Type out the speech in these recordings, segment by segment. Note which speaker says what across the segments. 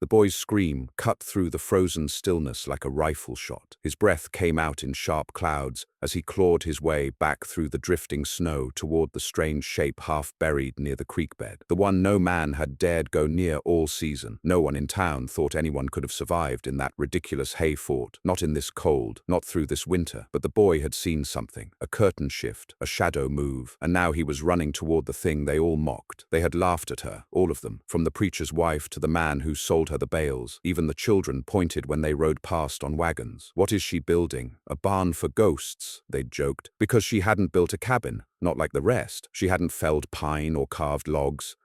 Speaker 1: boy's scream cut through the frozen stillness like a rifle shot. His breath came out in sharp clouds as he clawed his way back through the drifting snow toward the strange shape half buried near the creek bed. The one no man had dared go near all season. No one in town thought anyone could have survived in that ridiculous hay fort, not in this cold, not through this winter. But the boy had seen something, a curtain shift, a shadow move, and now he was running toward the thing they all mocked. They had laughed at her, all of them, from the preacher's wife to the man who sold her the bales. Even the children pointed when they rode past on wagons. What is she building? A barn for ghosts, they'd joked. Because she hadn't built a cabin, not like the rest. She hadn't felled pine or carved logs.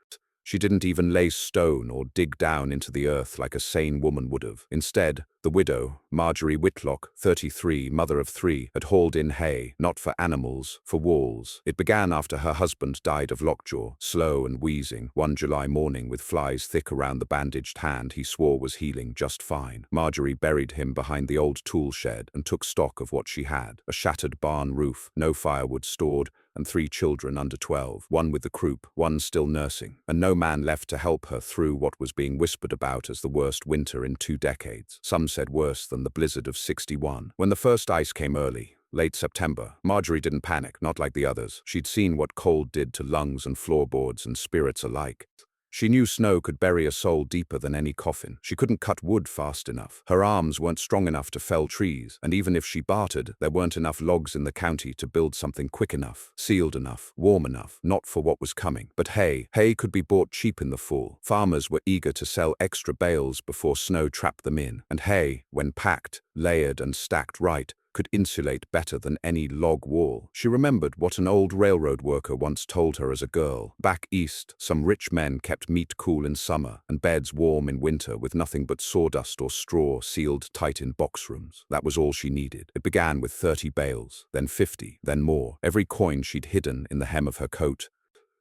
Speaker 1: She didn't even lay stone or dig down into the earth like a sane woman would have. Instead, the widow, Marjorie Whitlock, 33, mother of 3, had hauled in hay, not for animals, for walls. It began after her husband died of lockjaw, slow and wheezing, one July morning with flies thick around the bandaged hand he swore was healing just fine. Marjorie buried him behind the old tool shed and took stock of what she had: a shattered barn roof, no firewood stored, and 3 children under 12, one with the croup, one still nursing, and no man left to help her through what was being whispered about as the worst winter in 2 decades. Some said worse than the blizzard of '61. When the first ice came early, late September, Marjorie didn't panic, not like the others. She'd seen what cold did to lungs and floorboards and spirits alike. She knew snow could bury a soul deeper than any coffin. She couldn't cut wood fast enough. Her arms weren't strong enough to fell trees, and even if she bartered, there weren't enough logs in the county to build something quick enough, sealed enough, warm enough, not for what was coming. But hay could be bought cheap in the fall. Farmers were eager to sell extra bales before snow trapped them in, and hay, when packed, layered and stacked right, could insulate better than any log wall. She remembered what an old railroad worker once told her as a girl. Back east, some rich men kept meat cool in summer and beds warm in winter with nothing but sawdust or straw sealed tight in box rooms. That was all she needed. It began with 30 bales, then 50, then more. Every coin she'd hidden in the hem of her coat,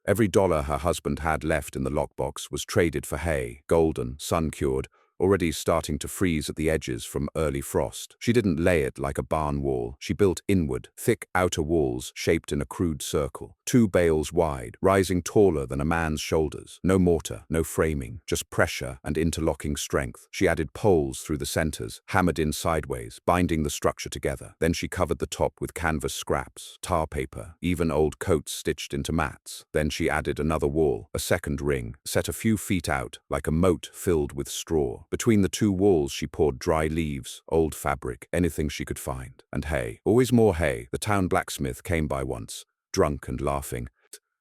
Speaker 1: every dollar her husband had left in the lockbox was traded for hay, golden, sun-cured, already starting to freeze at the edges from early frost. She didn't lay it like a barn wall. She built inward, thick outer walls shaped in a crude circle, 2 bales wide, rising taller than a man's shoulders. No mortar, no framing, just pressure and interlocking strength. She added poles through the centers, hammered in sideways, binding the structure together. Then she covered the top with canvas scraps, tar paper, even old coats stitched into mats. Then she added another wall, a second ring, set a few feet out, like a moat filled with straw. Between the 2 walls she poured dry leaves, old fabric, anything she could find, and hay. Always more hay. The town blacksmith came by once, drunk and laughing,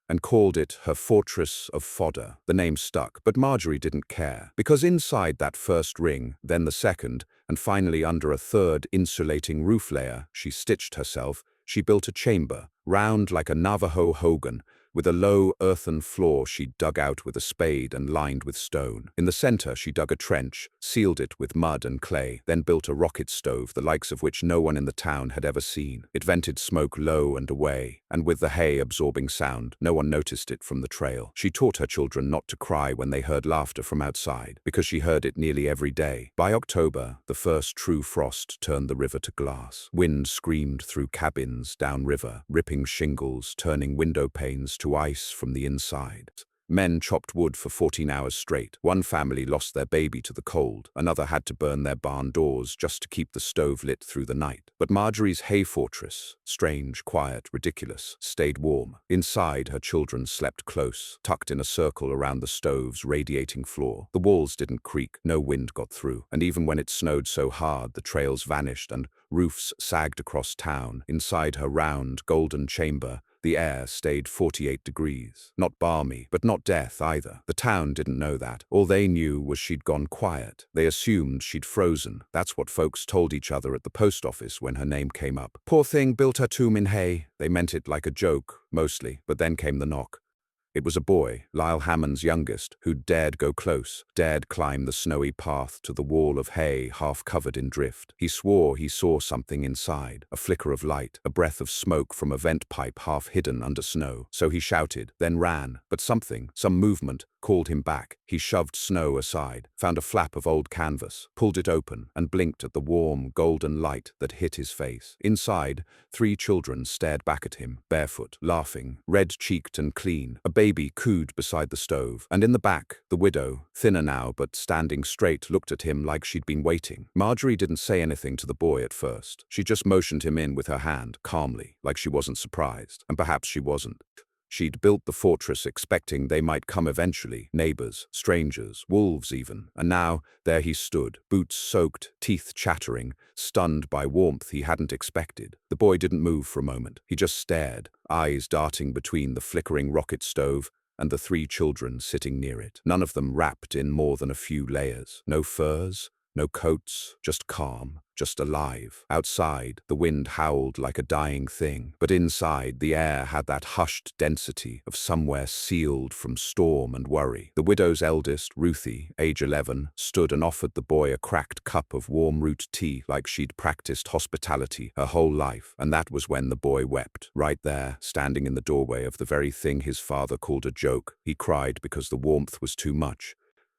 Speaker 1: and called it her fortress of fodder. The name stuck, but Marjorie didn't care, because inside that first ring, then the second, and finally under a third insulating roof layer she stitched herself, she built a chamber, round like a Navajo hogan, with a low earthen floor she'd dug out with a spade and lined with stone. In the center she dug a trench, sealed it with mud and clay, then built a rocket stove, the likes of which no one in the town had ever seen. It vented smoke low and away, and with the hay absorbing sound, no one noticed it from the trail. She taught her children not to cry when they heard laughter from outside, because she heard it nearly every day. By October, the first true frost turned the river to glass. Wind screamed through cabins downriver, ripping shingles, turning window panes to ice from the inside. Men chopped wood for 14 hours straight. One family lost their baby to the cold. Another had to burn their barn doors just to keep the stove lit through the night. But Marjorie's hay fortress, strange, quiet, ridiculous, stayed warm. Inside, her children slept close, tucked in a circle around the stove's radiating floor. The walls didn't creak, no wind got through. And even when it snowed so hard, the trails vanished and roofs sagged across town. Inside her round, golden chamber, the air stayed 48 degrees. Not balmy, but not death either. The town didn't know that. All they knew was she'd gone quiet. They assumed she'd frozen. That's what folks told each other at the post office when her name came up. Poor thing built her tomb in hay. They meant it like a joke, mostly, but then came the knock. It was a boy, Lyle Hammond's youngest, who dared go close, dared climb the snowy path to the wall of hay half covered in drift. He swore he saw something inside, a flicker of light, a breath of smoke from a vent pipe half hidden under snow. So he shouted, then ran, but something, some movement, called him back. He shoved Snow aside, found a flap of old canvas, pulled it open, and blinked at the warm, golden light that hit his face. Inside, 3 children stared back at him, barefoot, laughing, red-cheeked and clean. A baby cooed beside the stove, and in the back, the widow, thinner now but standing straight, looked at him like she'd been waiting. Marjorie didn't say anything to the boy at first. She just motioned him in with her hand, calmly, like she wasn't surprised. And perhaps she wasn't. She'd built the fortress expecting they might come eventually, neighbors, strangers, wolves even, and now there he stood, boots soaked, teeth chattering, stunned by warmth he hadn't expected. The boy didn't move for a moment. He just stared, eyes darting between the flickering rocket stove and the 3 children sitting near it, none of them wrapped in more than a few layers. No furs, no coats, just calm, just alive. Outside, the wind howled like a dying thing, but inside, the air had that hushed density of somewhere sealed from storm and worry. The widow's eldest, Ruthie, age 11, stood and offered the boy a cracked cup of warm root tea like she'd practiced hospitality her whole life, and that was when the boy wept. Right there, standing in the doorway of the very thing his father called a joke, he cried because the warmth was too much.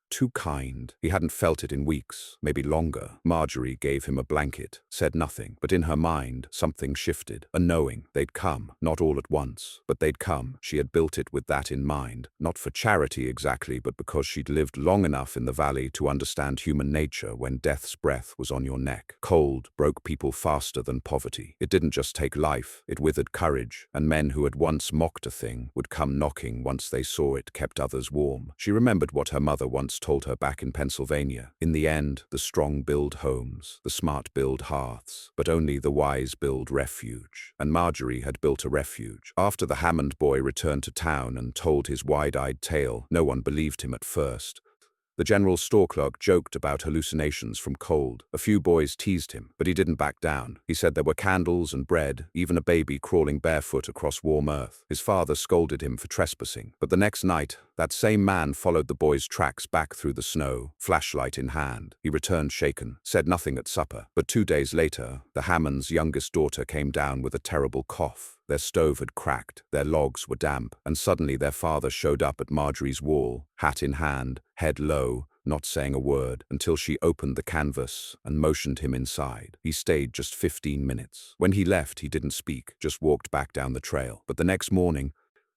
Speaker 1: Too kind. He hadn't felt it in weeks, maybe longer. Marjorie gave him a blanket, said nothing, but in her mind, something shifted. A knowing. They'd come, not all at once, but they'd come. She had built it with that in mind, not for charity exactly, but because she'd lived long enough in the valley to understand human nature when death's breath was on your neck. Cold broke people faster than poverty. It didn't just take life, it withered courage, and men who had once mocked a thing would come knocking once they saw it kept others warm. She remembered what her mother once told her back in Pennsylvania. In the end, the strong build homes, the smart build hearths, but only the wise build refuge. And Marjorie had built a refuge. After the Hammond boy returned to town and told his wide-eyed tale, no one believed him at first. The general store clerk joked about hallucinations from cold. A few boys teased him, but he didn't back down. He said there were candles and bread, even a baby crawling barefoot across warm earth. His father scolded him for trespassing. But the next night, that same man followed the boy's tracks back through the snow, flashlight in hand. He returned shaken, said nothing at supper. But 2 days later, the Hammonds' youngest daughter came down with a terrible cough. Their stove had cracked, their logs were damp, and suddenly their father showed up at Marjorie's wall, hat in hand, head low, not saying a word, until she opened the canvas and motioned him inside. He stayed just 15 minutes. When he left, he didn't speak, just walked back down the trail. But the next morning,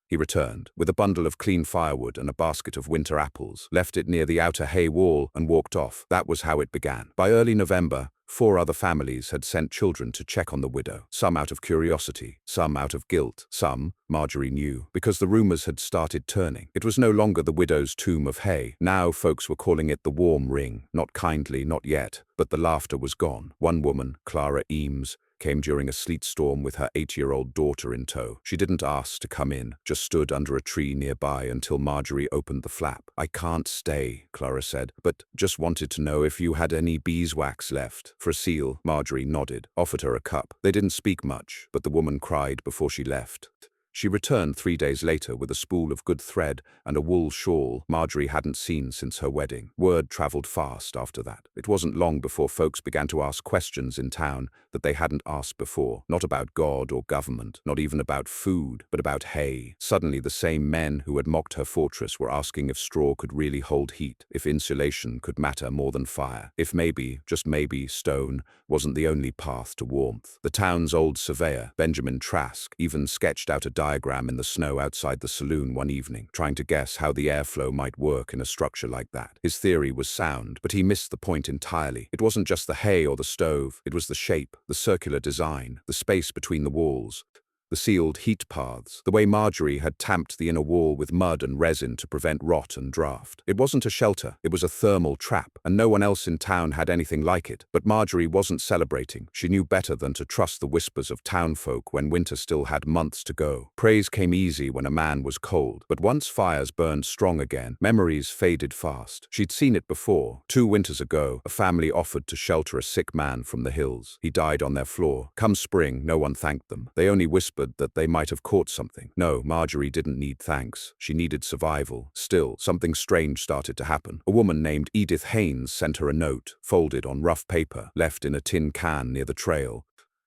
Speaker 1: he returned, with a bundle of clean firewood and a basket of winter apples, left it near the outer hay wall and walked off. That was how it began. By early November, 4 other families had sent children to check on the widow, some out of curiosity, some out of guilt, some, Marjorie knew, because the rumors had started turning. It was no longer the widow's tomb of hay. Now folks were calling it the warm ring, not kindly, not yet, but the laughter was gone. One woman, Clara Eames, came during a sleet storm with her 8-year-old daughter in tow. She didn't ask to come in, just stood under a tree nearby until Marjorie opened the flap. "I can't stay," Clara said, "but just wanted to know if you had any beeswax left." For a seal, Marjorie nodded, offered her a cup. They didn't speak much, but the woman cried before she left. She returned 3 days later with a spool of good thread and a wool shawl Marjorie hadn't seen since her wedding. Word traveled fast after that. It wasn't long before folks began to ask questions in town that they hadn't asked before. Not about God or government, not even about food, but about hay. Suddenly the same men who had mocked her fortress were asking if straw could really hold heat, if insulation could matter more than fire, if maybe, just maybe, stone wasn't the only path to warmth. The town's old surveyor, Benjamin Trask, even sketched out a diagram in the snow outside the saloon one evening, trying to guess how the airflow might work in a structure like that. His theory was sound, but he missed the point entirely. It wasn't just the hay or the stove, it was the shape, the circular design, the space between the walls. The sealed heat paths, the way Marjorie had tamped the inner wall with mud and resin to prevent rot and draft. It wasn't a shelter, it was a thermal trap, and no one else in town had anything like it. But Marjorie wasn't celebrating. She knew better than to trust the whispers of townfolk when winter still had months to go. Praise came easy when a man was cold, but once fires burned strong again, memories faded fast. She'd seen it before. 2 winters ago, a family offered to shelter a sick man from the hills. He died on their floor. Come spring, no one thanked them. They only whispered that they might have caught something. No, Marjorie didn't need thanks. She needed survival. Still, something strange started to happen. A woman named Edith Haynes sent her a note, folded on rough paper, left in a tin can near the trail.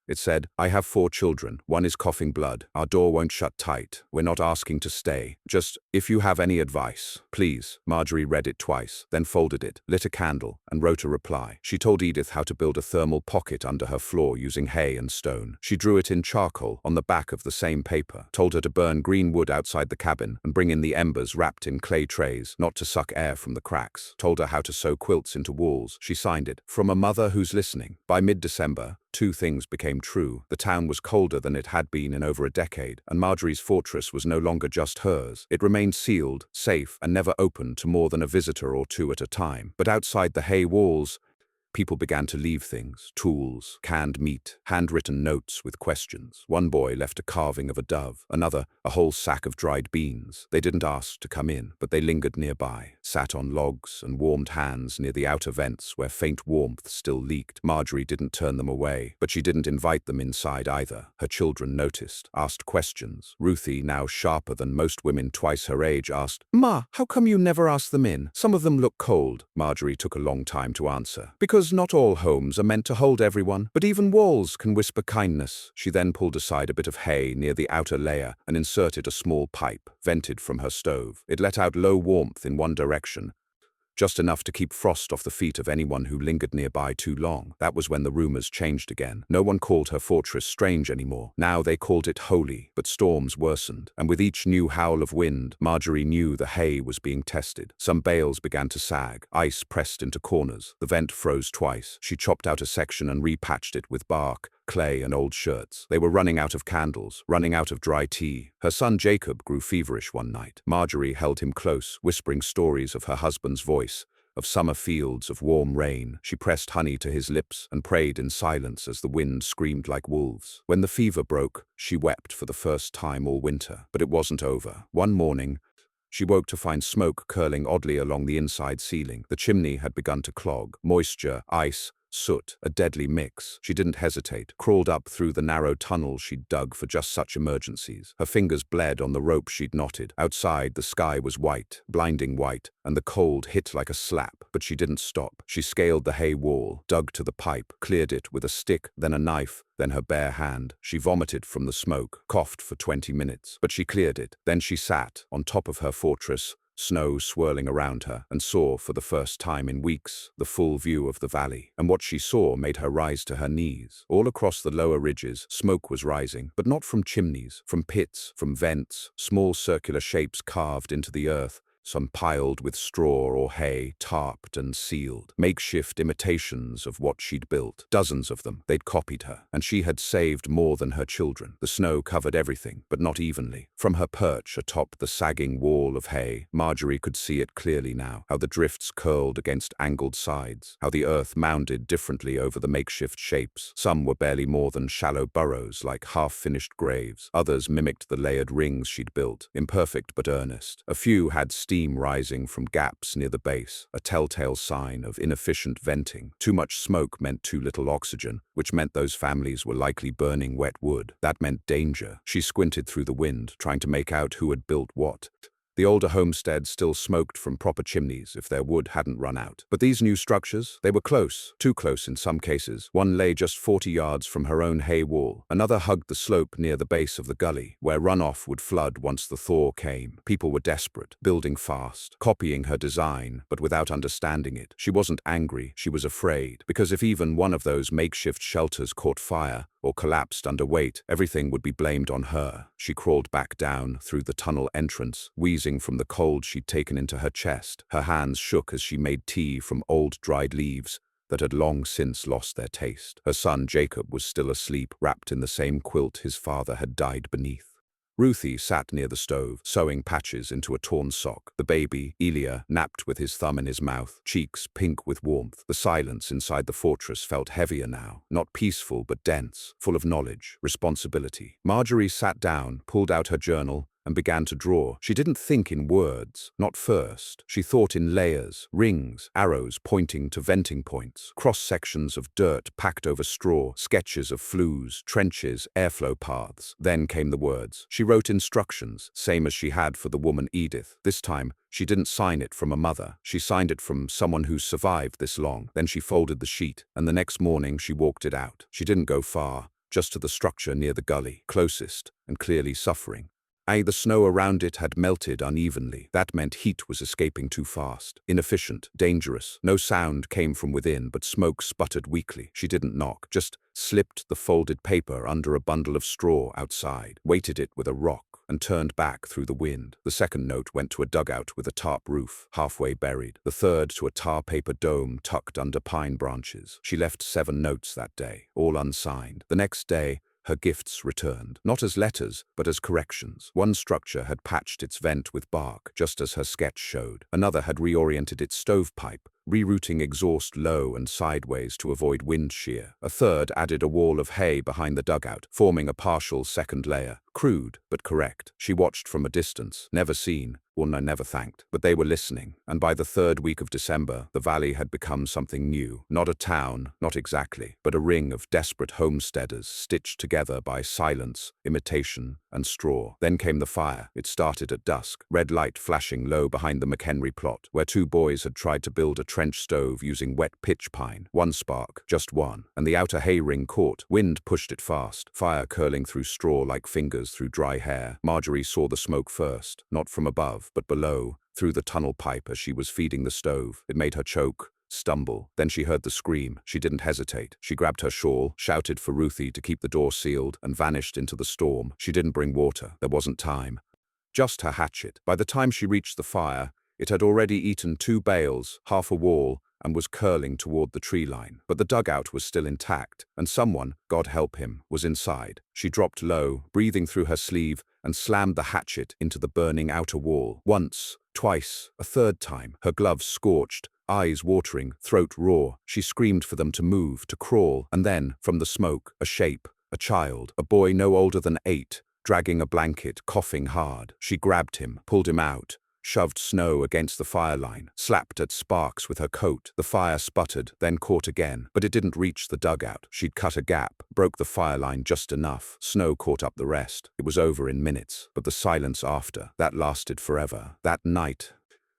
Speaker 1: It said, "I have 4 children. One is coughing blood. Our door won't shut tight. We're not asking to stay. Just, if you have any advice, please." Marjorie read it twice, then folded it, lit a candle, and wrote a reply. She told Edith how to build a thermal pocket under her floor using hay and stone. She drew it in charcoal on the back of the same paper, told her to burn green wood outside the cabin and bring in the embers wrapped in clay trays, not to suck air from the cracks, told her how to sew quilts into walls. She signed it. From a mother who's listening. By mid-December, 2 things became true. The town was colder than it had been in over a decade, and Marjorie's fortress was no longer just hers. It remained sealed, safe, and never opened to more than a visitor or 2 at a time. But outside the hay walls, people began to leave things: tools, canned meat, handwritten notes with questions. One boy left a carving of a dove, another a whole sack of dried beans. They didn't ask to come in, but they lingered nearby, sat on logs and warmed hands near the outer vents where faint warmth still leaked. Marjorie didn't turn them away, but she didn't invite them inside either. Her children noticed, asked questions. Ruthie, now sharper than most women twice her age, asked, "Ma, how come you never ask them in? Some of them look cold." Marjorie took a long time to answer. "Because not all homes are meant to hold everyone, but even walls can whisper kindness." She then pulled aside a bit of hay near the outer layer and inserted a small pipe, vented from her stove. It let out low warmth in one direction, just enough to keep frost off the feet of anyone who lingered nearby too long. That was when the rumors changed again. No one called her fortress strange anymore. Now they called it holy, but storms worsened, and with each new howl of wind, Marjorie knew the hay was being tested. Some bales began to sag, ice pressed into corners. The vent froze twice. She chopped out a section and repatched it with bark, clay, and old shirts. They were running out of candles, running out of dry tea. Her son Jacob grew feverish one night. Marjorie held him close, whispering stories of her husband's voice, of summer fields, of warm rain. She pressed honey to his lips and prayed in silence as the wind screamed like wolves. When the fever broke, she wept for the first time all winter. But it wasn't over. One morning, she woke to find smoke curling oddly along the inside ceiling. The chimney had begun to clog. Moisture, ice, soot, a deadly mix. She didn't hesitate, crawled up through the narrow tunnel she'd dug for just such emergencies. Her fingers bled on the rope she'd knotted. Outside, the sky was white, blinding white, and the cold hit like a slap. But she didn't stop. She scaled the hay wall, dug to the pipe, cleared it with a stick, then a knife, then her bare hand. She vomited from the smoke, coughed for 20 minutes, but she cleared it. Then she sat on top of her fortress, snow swirling around her, and saw for the first time in weeks the full view of the valley. And what she saw made her rise to her knees. All across the lower ridges, smoke was rising, but not from chimneys, from pits, from vents, small circular shapes carved into the earth, some piled with straw or hay, tarped and sealed. Makeshift imitations of what she'd built. Dozens of them. They'd copied her, and she had saved more than her children. The snow covered everything, but not evenly. From her perch atop the sagging wall of hay, Marjorie could see it clearly now, how the drifts curled against angled sides, how the earth mounded differently over the makeshift shapes. Some were barely more than shallow burrows, like half-finished graves. Others mimicked the layered rings she'd built, imperfect but earnest. A few had steam rising from gaps near the base, a telltale sign of inefficient venting. Too much smoke meant too little oxygen, which meant those families were likely burning wet wood. That meant danger. She squinted through the wind, trying to make out who had built what. The older homesteads still smoked from proper chimneys if their wood hadn't run out. But these new structures, they were close, too close in some cases. One lay just 40 yards from her own hay wall. Another hugged the slope near the base of the gully, where runoff would flood once the thaw came. People were desperate, building fast, copying her design, but without understanding it. She wasn't angry, she was afraid, because if even one of those makeshift shelters caught fire, or collapsed under weight, everything would be blamed on her. She crawled back down through the tunnel entrance, wheezing from the cold she'd taken into her chest. Her hands shook as she made tea from old dried leaves that had long since lost their taste. Her son Jacob was still asleep, wrapped in the same quilt his father had died beneath. Ruthie sat near the stove, sewing patches into a torn sock. The baby, Elia, napped with his thumb in his mouth, cheeks pink with warmth. The silence inside the fortress felt heavier now, not peaceful but dense, full of knowledge, responsibility. Marjorie sat down, pulled out her journal, and began to draw. She didn't think in words, not first. She thought in layers, rings, arrows pointing to venting points, cross-sections of dirt packed over straw, sketches of flues, trenches, airflow paths. Then came the words. She wrote instructions, same as she had for the woman Edith. This time, she didn't sign it from a mother. She signed it from someone who's survived this long. Then she folded the sheet, and the next morning she walked it out. She didn't go far. just to the structure near the gully, closest, and clearly suffering. The snow around it had melted unevenly. That meant heat was escaping too fast. Inefficient, dangerous. No sound came from within, but smoke sputtered weakly. She didn't knock, just slipped the folded paper under a bundle of straw outside, weighted it with a rock, and turned back through the wind. The second note went to a dugout with a tarp roof, halfway buried. The third to a tar paper dome tucked under pine branches. She left 7 notes that day, all unsigned. The next day, her gifts returned, not as letters, but as corrections. One structure had patched its vent with bark, just as her sketch showed. Another had reoriented its stovepipe, rerouting exhaust low and sideways to avoid wind shear. A third added a wall of hay behind the dugout, forming a partial second layer. Crude, but correct. She watched from a distance, never seen, or never thanked. But they were listening, and by the 3rd week of December, the valley had become something new. Not a town, not exactly, but a ring of desperate homesteaders stitched together by silence, imitation, and straw. Then came the fire. It started at dusk, red light flashing low behind the McHenry plot, where 2 boys had tried to build a trench stove using wet pitch pine. One spark, just one, and the outer hay ring caught. Wind pushed it fast, fire curling through straw like fingers through dry hair. Marjorie saw the smoke first, not from above, but below, through the tunnel pipe as she was feeding the stove. It made her choke, stumble. Then she heard the scream. She didn't hesitate. She grabbed her shawl, shouted for Ruthie to keep the door sealed, and vanished into the storm. She didn't bring water. There wasn't time. Just her hatchet. By the time she reached the fire, it had already eaten 2 bales, half a wall, and was curling toward the tree line. But the dugout was still intact, and someone, God help him, was inside. She dropped low, breathing through her sleeve, and slammed the hatchet into the burning outer wall. Once, twice, a third time, her gloves scorched, eyes watering, throat raw. She screamed for them to move, to crawl, and then, from the smoke, a shape, a child, a boy no older than 8, dragging a blanket, coughing hard. She grabbed him, pulled him out, shoved snow against the fire line, slapped at sparks with her coat. The fire sputtered, then caught again, but it didn't reach the dugout. She'd cut a gap, broke the fire line just enough. Snow caught up the rest. It was over in minutes, but the silence after, that lasted forever. That night,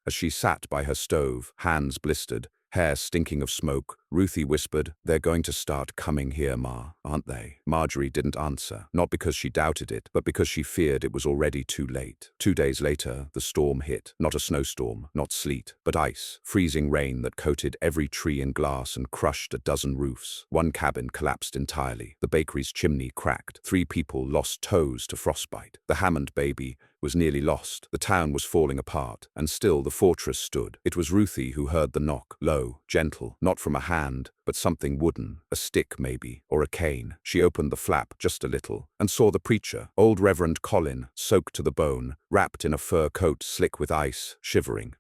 Speaker 1: as she sat by her stove, hands blistered, hair stinking of smoke, Ruthie whispered, "They're going to start coming here, Ma, aren't they?" Marjorie didn't answer, not because she doubted it, but because she feared it was already too late. 2 days later, the storm hit. Not a snowstorm, not sleet, but ice, freezing rain that coated every tree in glass and crushed a dozen roofs. One cabin collapsed entirely. The bakery's chimney cracked. 3 people lost toes to frostbite. The Hammond baby was nearly lost. The town was falling apart, and still the fortress stood. It was Ruthie who heard the knock, low, gentle, not from a hand, but something wooden, a stick maybe, or a cane. She opened the flap just a little, and saw the preacher, old Reverend Colin, soaked to the bone, wrapped in a fur coat slick with ice, shivering.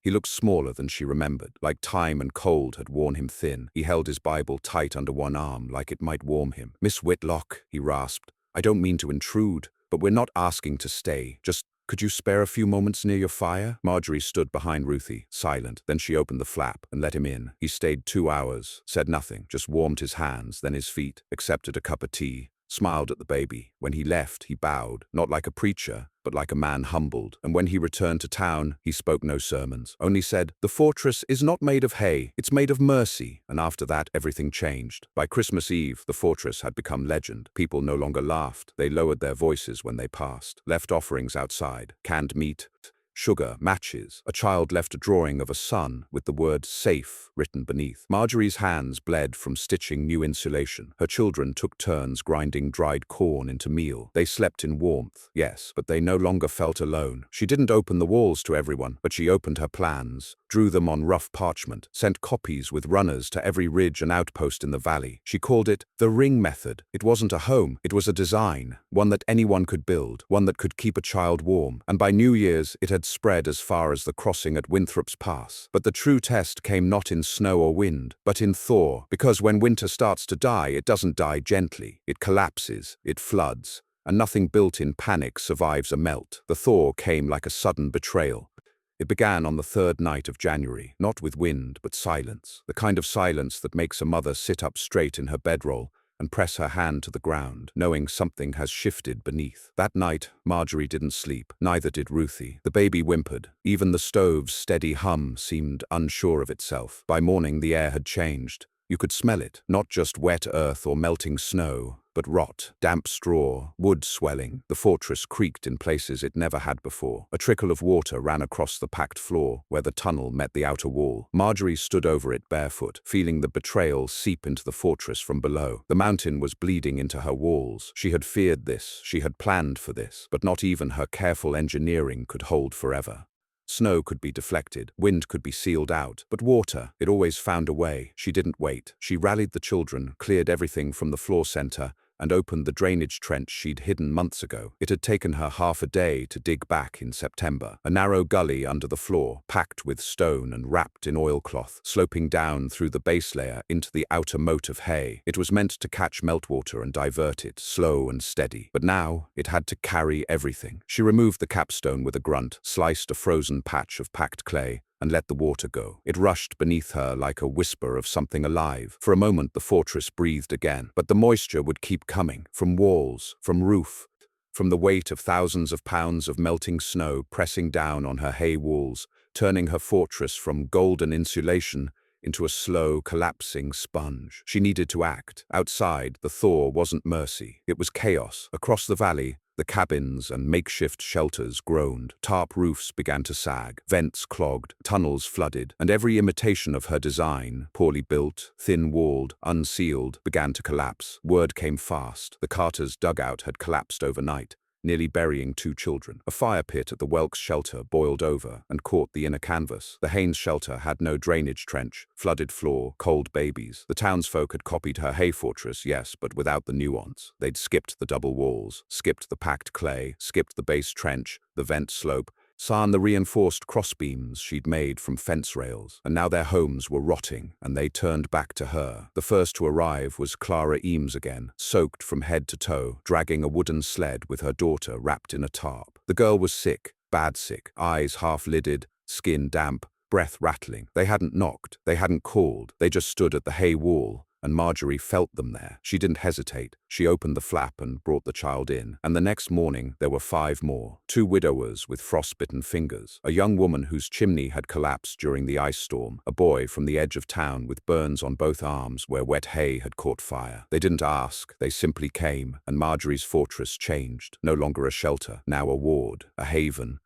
Speaker 1: He looked smaller than she remembered, like time and cold had worn him thin. He held his Bible tight under one arm, like it might warm him. "Miss Whitlock," he rasped, "I don't mean to intrude, but we're not asking to stay. Just, could you spare a few moments near your fire?" Marjorie stood behind Ruthie, silent. Then she opened the flap and let him in. He stayed 2 hours, said nothing, just warmed his hands, then his feet, accepted a cup of tea, smiled at the baby. When he left, he bowed, not like a preacher, but like a man humbled. And when he returned to town, he spoke no sermons, only said, "The fortress is not made of hay, it's made of mercy." And after that, everything changed. By Christmas Eve, the fortress had become legend. People no longer laughed. They lowered their voices when they passed, left offerings outside, canned meat, sugar, matches. A child left a drawing of a sun with the word "safe" written beneath. Marjorie's hands bled from stitching new insulation. Her children took turns grinding dried corn into meal. They slept in warmth, yes, but they no longer felt alone. She didn't open the walls to everyone, but she opened her plans, drew them on rough parchment, sent copies with runners to every ridge and outpost in the valley. She called it the Ring Method. It wasn't a home, it was a design, one that anyone could build, one that could keep a child warm. And by New Year's, it had spread as far as the crossing at Winthrop's Pass. But the true test came not in snow or wind, but in thaw, because when winter starts to die, it doesn't die gently. It collapses, it floods, and nothing built in panic survives a melt. The thaw came like a sudden betrayal. It began on the 3rd night of January, not with wind, but silence. The kind of silence that makes a mother sit up straight in her bedroll and press her hand to the ground, knowing something has shifted beneath. That night, Marjorie didn't sleep. Neither did Ruthie. The baby whimpered. Even the stove's steady hum seemed unsure of itself. By morning, the air had changed. You could smell it, not just wet earth or melting snow, but rot, damp straw, wood swelling. The fortress creaked in places it never had before. A trickle of water ran across the packed floor where the tunnel met the outer wall. Marjorie stood over it barefoot, feeling the betrayal seep into the fortress from below. The mountain was bleeding into her walls. She had feared this, she had planned for this, but not even her careful engineering could hold forever. Snow could be deflected, wind could be sealed out, but water, it always found a way. She didn't wait. She rallied the children, cleared everything from the floor center, and opened the drainage trench she'd hidden months ago. It had taken her half a day to dig back in September. A narrow gully under the floor, packed with stone and wrapped in oilcloth, sloping down through the base layer into the outer moat of hay. It was meant to catch meltwater and divert it, slow and steady. But now, it had to carry everything. She removed the capstone with a grunt, sliced a frozen patch of packed clay, and let the water go. It rushed beneath her like a whisper of something alive. For a moment the fortress breathed again, but the moisture would keep coming, from walls, from roof, from the weight of thousands of pounds of melting snow pressing down on her hay walls, turning her fortress from golden insulation into a slow, collapsing sponge. She needed to act. Outside, the thaw wasn't mercy. It was chaos. Across the valley, the cabins and makeshift shelters groaned. Tarp roofs began to sag, vents clogged, tunnels flooded, and every imitation of her design, poorly built, thin-walled, unsealed, began to collapse. Word came fast. The Carters' dugout had collapsed overnight, nearly burying 2 children. A fire pit at the Welks shelter boiled over and caught the inner canvas. The Haynes shelter had no drainage trench, flooded floor, cold babies. The townsfolk had copied her hay fortress, yes, but without the nuance. They'd skipped the double walls, skipped the packed clay, skipped the base trench, the vent slope, sawn the reinforced crossbeams she'd made from fence rails, and now their homes were rotting, and they turned back to her. The first to arrive was Clara Eames again, soaked from head to toe, dragging a wooden sled with her daughter wrapped in a tarp. The girl was sick, bad sick, eyes half-lidded, skin damp, breath rattling. They hadn't knocked, they hadn't called, they just stood at the hay wall, and Marjorie felt them there. She didn't hesitate. She opened the flap and brought the child in. And the next morning, there were 5 more. 2 widowers with frostbitten fingers. A young woman whose chimney had collapsed during the ice storm. A boy from the edge of town with burns on both arms where wet hay had caught fire. They didn't ask. They simply came, and Marjorie's fortress changed. No longer a shelter, now a ward, a haven.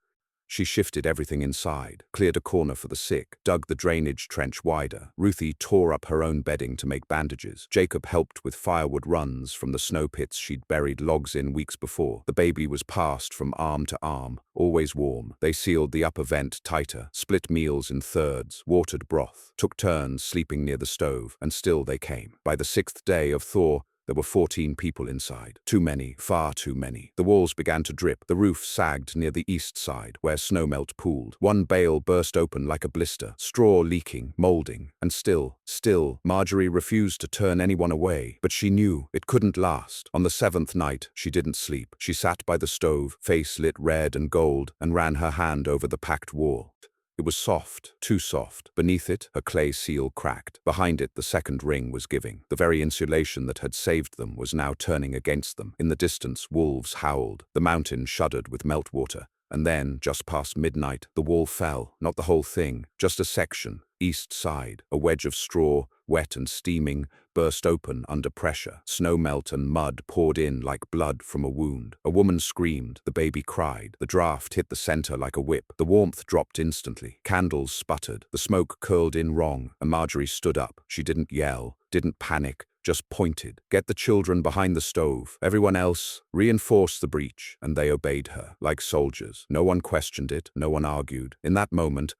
Speaker 1: She shifted everything inside, cleared a corner for the sick, dug the drainage trench wider. Ruthie tore up her own bedding to make bandages. Jacob helped with firewood runs from the snow pits she'd buried logs in weeks before. The baby was passed from arm to arm, always warm. They sealed the upper vent tighter, split meals in thirds, watered broth, took turns sleeping near the stove, and still they came. By the 6th day of thaw, there were 14 people inside. Too many, far too many. The walls began to drip. The roof sagged near the east side, where snowmelt pooled. One bale burst open like a blister, straw leaking, molding. And still, Marjorie refused to turn anyone away. But she knew it couldn't last. On the 7th night, she didn't sleep. She sat by the stove, face lit red and gold, and ran her hand over the packed wall. It was soft, too soft. Beneath it, her clay seal cracked. Behind it, the second ring was giving. The very insulation that had saved them was now turning against them. In the distance, wolves howled. The mountain shuddered with meltwater. And then, just past midnight, the wall fell. Not the whole thing, just a section, east side. A wedge of straw, wet and steaming, burst open under pressure. Snowmelt and mud poured in like blood from a wound. A woman screamed. The baby cried. The draft hit the center like a whip. The warmth dropped instantly. Candles sputtered. The smoke curled in wrong, and Marjorie stood up. She didn't yell, didn't panic, just pointed. Get the children behind the stove. Everyone else, reinforce the breach. And they obeyed her, like soldiers. No one questioned it, no one argued. In that moment,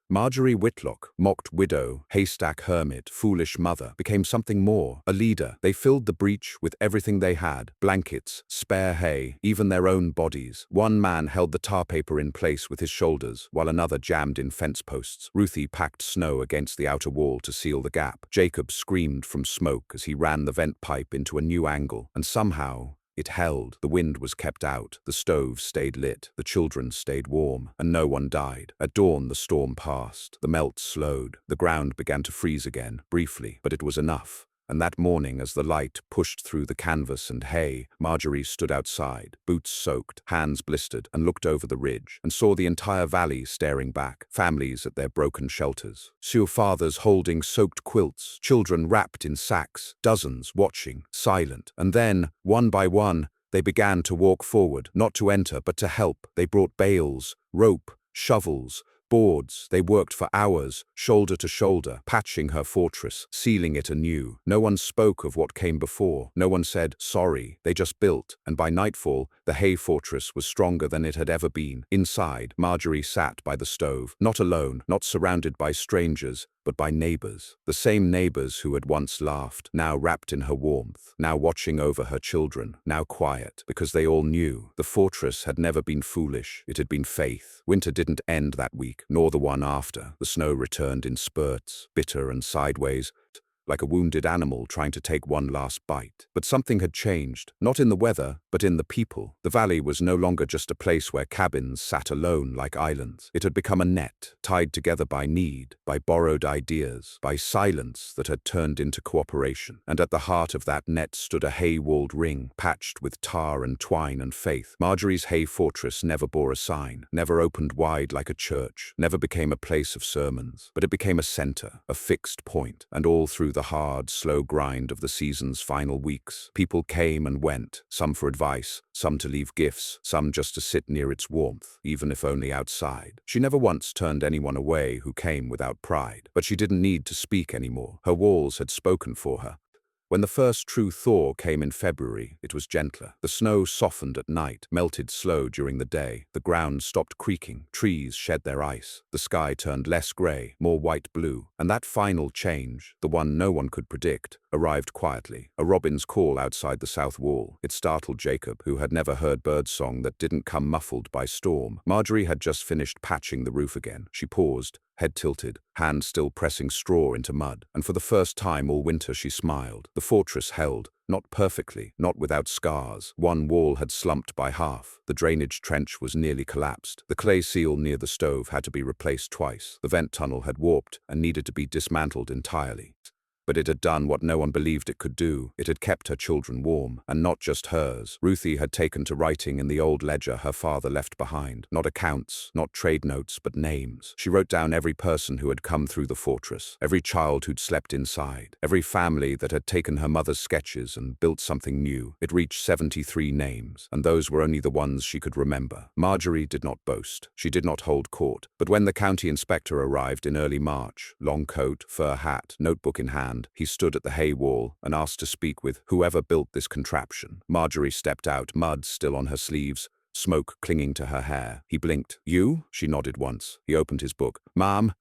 Speaker 1: Marjorie Whitlock, mocked widow, haystack hermit, foolish mother, became something more, a leader. They filled the breach with everything they had, blankets, spare hay, even their own bodies. One man held the tar paper in place with his shoulders, while another jammed in fence posts. Ruthie packed snow against the outer wall to seal the gap. Jacob screamed from smoke as he ran the vent pipe into a new angle, and somehow, it held. The wind was kept out, the stove stayed lit, the children stayed warm, and no one died. At dawn, the storm passed. The melt slowed. The ground began to freeze again, briefly, but it was enough. And that morning, as the light pushed through the canvas and hay, Marjorie stood outside, boots soaked, hands blistered, and looked over the ridge, and saw the entire valley staring back, families at their broken shelters. Sioux fathers holding soaked quilts, children wrapped in sacks, dozens watching, silent. And then, one by one, they began to walk forward, not to enter, but to help. They brought bales, rope, shovels, boards. They worked for hours, shoulder to shoulder, patching her fortress, sealing it anew. No one spoke of what came before. No one said, sorry. They just built, and by nightfall, the hay fortress was stronger than it had ever been. Inside, Marjorie sat by the stove, not alone, not surrounded by strangers, but by neighbors. The same neighbors who had once laughed, now wrapped in her warmth, now watching over her children, now quiet, because they all knew the fortress had never been foolish. It had been faith. Winter didn't end that week, nor the one after. The snow returned in spurts, bitter and sideways, like a wounded animal trying to take one last bite. But something had changed, not in the weather, but in the people. The valley was no longer just a place where cabins sat alone like islands. It had become a net, tied together by need, by borrowed ideas, by silence that had turned into cooperation. And at the heart of that net stood a hay-walled ring, patched with tar and twine and faith. Marjorie's hay fortress never bore a sign, never opened wide like a church, never became a place of sermons, but it became a center, a fixed point, and all through the hard, slow grind of the season's final weeks, people came and went, some for advice, some to leave gifts, some just to sit near its warmth, even if only outside. She never once turned anyone away who came without pride, but she didn't need to speak anymore. Her walls had spoken for her. When the first true thaw came in February, it was gentler. The snow softened at night, melted slow during the day. The ground stopped creaking, trees shed their ice. The sky turned less grey, more white-blue. And that final change, the one no one could predict, arrived quietly. A robin's call outside the south wall. It startled Jacob, who had never heard birdsong that didn't come muffled by storm. Marjorie had just finished patching the roof again. She paused, head tilted, hand still pressing straw into mud, and for the first time all winter she smiled. The fortress held, not perfectly, not without scars. One wall had slumped by half. The drainage trench was nearly collapsed. The clay seal near the stove had to be replaced twice. The vent tunnel had warped and needed to be dismantled entirely. But it had done what no one believed it could do. It had kept her children warm, and not just hers. Ruthie had taken to writing in the old ledger her father left behind. Not accounts, not trade notes, but names. She wrote down every person who had come through the fortress, every child who'd slept inside, every family that had taken her mother's sketches and built something new. It reached 73 names, and those were only the ones she could remember. Marjorie did not boast. She did not hold court. But when the county inspector arrived in early March, long coat, fur hat, notebook in hand, he stood at the hay wall and asked to speak with whoever built this contraption. Marjorie stepped out, mud still on her sleeves, smoke clinging to her hair. He blinked. You? She nodded once. He opened his book. Ma'am,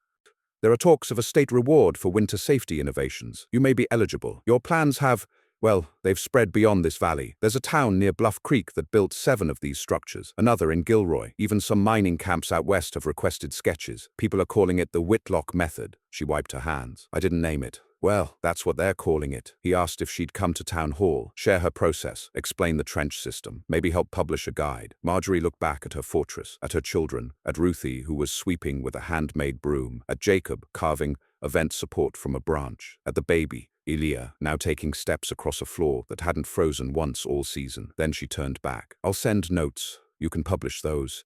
Speaker 1: there are talks of a state reward for winter safety innovations. You may be eligible. Your plans have, well, they've spread beyond this valley. There's a town near Bluff Creek that built 7 of these structures, another in Gilroy. Even some mining camps out west have requested sketches. People are calling it the Whitlock method. She wiped her hands. I didn't name it. Well, that's what they're calling it. He asked if she'd come to town hall, share her process, explain the trench system, maybe help publish a guide. Marjorie looked back at her fortress, at her children, at Ruthie, who was sweeping with a handmade broom, at Jacob, carving event support from a branch, at the baby, Elia, now taking steps across a floor that hadn't frozen once all season. Then she turned back. I'll send notes. You can publish those.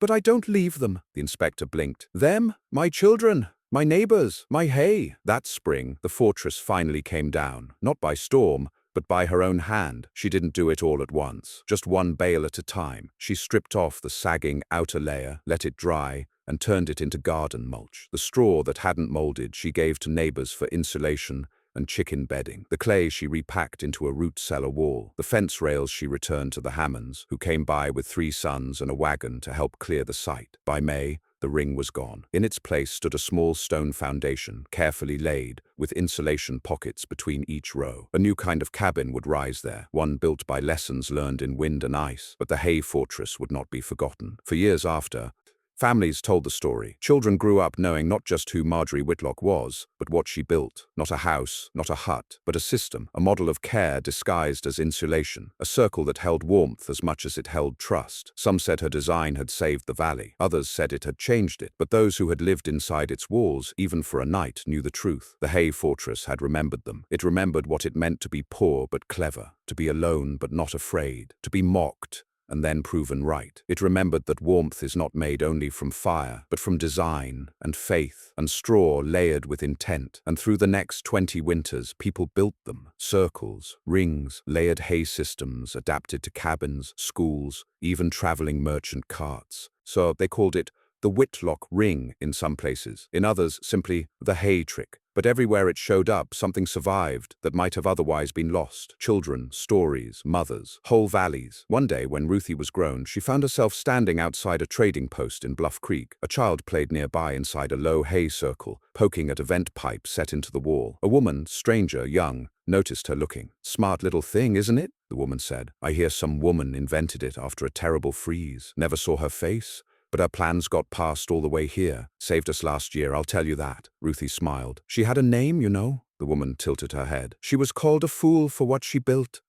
Speaker 1: But I don't leave them, the inspector blinked. Them? My children? My neighbors, my hay. That spring, the fortress finally came down, not by storm, but by her own hand. She didn't do it all at once, just one bale at a time. She stripped off the sagging outer layer, let it dry, and turned it into garden mulch. The straw that hadn't molded she gave to neighbors for insulation and chicken bedding. The clay she repacked into a root cellar wall. The fence rails she returned to the Hammonds, who came by with 3 sons and a wagon to help clear the site. By May, the ring was gone. In its place stood a small stone foundation, carefully laid, with insulation pockets between each row. A new kind of cabin would rise there, one built by lessons learned in wind and ice. But the hay fortress would not be forgotten. For years after, Families told the story. Children grew up knowing not just who Marjorie Whitlock was, but what she built. Not a house, not a hut, but a system, a model of care disguised as insulation, a circle that held warmth as much as it held trust. Some said her design had saved the valley. Others said it had changed it. But those who had lived inside its walls, even for a night, knew the truth. The Hay Fortress had remembered them. It remembered what it meant to be poor but clever, to be alone but not afraid, to be mocked and then proven right. It remembered that warmth is not made only from fire, but from design and faith and straw layered with intent. And through the next 20 winters, people built them. Circles, rings, layered hay systems adapted to cabins, schools, even traveling merchant carts. So they called it the Whitlock Ring in some places, in others simply the hay trick. But everywhere it showed up, something survived that might have otherwise been lost. Children, stories, mothers, whole valleys. One day, when Ruthie was grown, she found herself standing outside a trading post in Bluff Creek. A child played nearby inside a low hay circle, poking at a vent pipe set into the wall. A woman, stranger, young, noticed her looking. "Smart little thing, isn't it?" the woman said. "I hear some woman invented it after a terrible freeze. Never saw her face. But her plans got passed all the way here. Saved us last year, I'll tell you that." Ruthie smiled. "She had a name, you know." The woman tilted her head. "She was called a fool for what she built.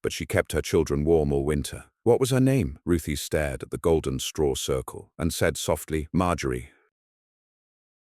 Speaker 1: But she kept her children warm all winter." "What was her name?" Ruthie stared at the golden straw circle and said softly, "Marjorie."